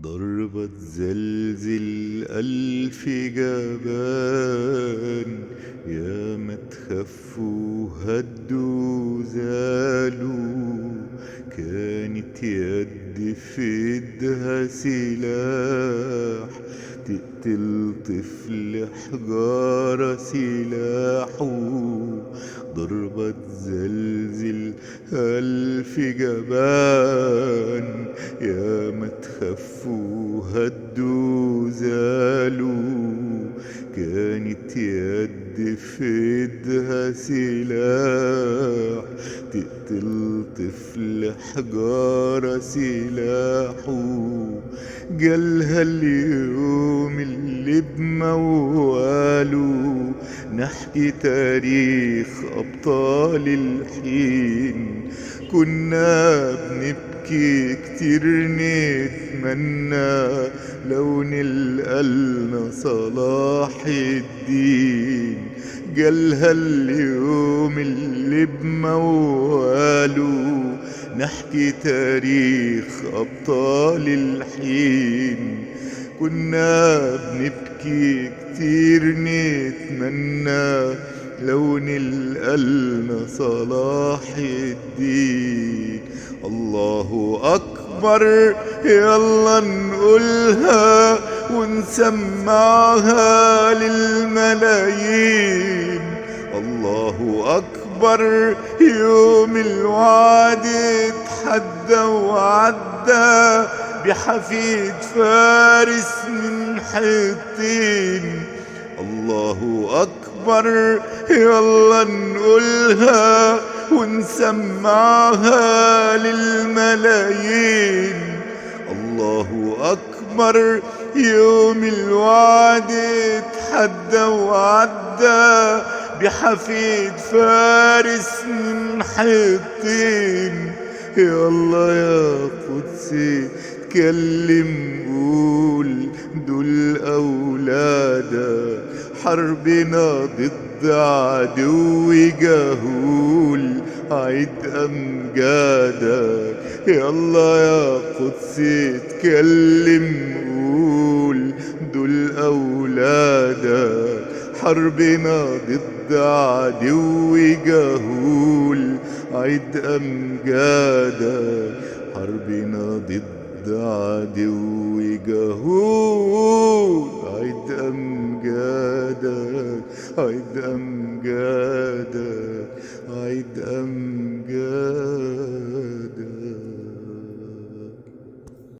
ضربة زلزل ألف جبان، يا ما تخفوا هدوا زالوا. كانت يد في ايدها سلاح، تقتل طفل حجارة سلاحه. ضربة زلزل ألف جبان، يا ما تخفوا هدوا زالوا. كانت يد في ايدها سلاح، تقتل طفل حجارة سلاحه. جالها اليوم اللي بمواله نحكي تاريخ أبطال الحين. كنا بنبكي كتير نتمنى لو نلقالنا صلاح الدين. جالها اليوم اللي بمواله نحكي تاريخ أبطال الحين. كنا بنبكي كتير نتمنى لو نلقالنا صلاح الدين. الله أكبر، يلا نقولها ونسمعها للملايين. الله أكبر، يوم الوعد اتحدى وعدى بحفيد فارس من حطين. الله أكبر، يلا نقولها ونسمعها للملايين. الله أكبر، يوم الوعد اتحدى وعدى بحفيد فارس من حطين. يلا يا قدسي اتكلم قول، دول أولادك حربنا ضد عدو جهول. عيد أمجادك، يلا يا قدسي اتكلم قول، دول أولادك حربنا ضد عدو جهول. عيد أمجادك، حربنا ضد عدو جهول. عيد أمجادك، عيد أمجادك.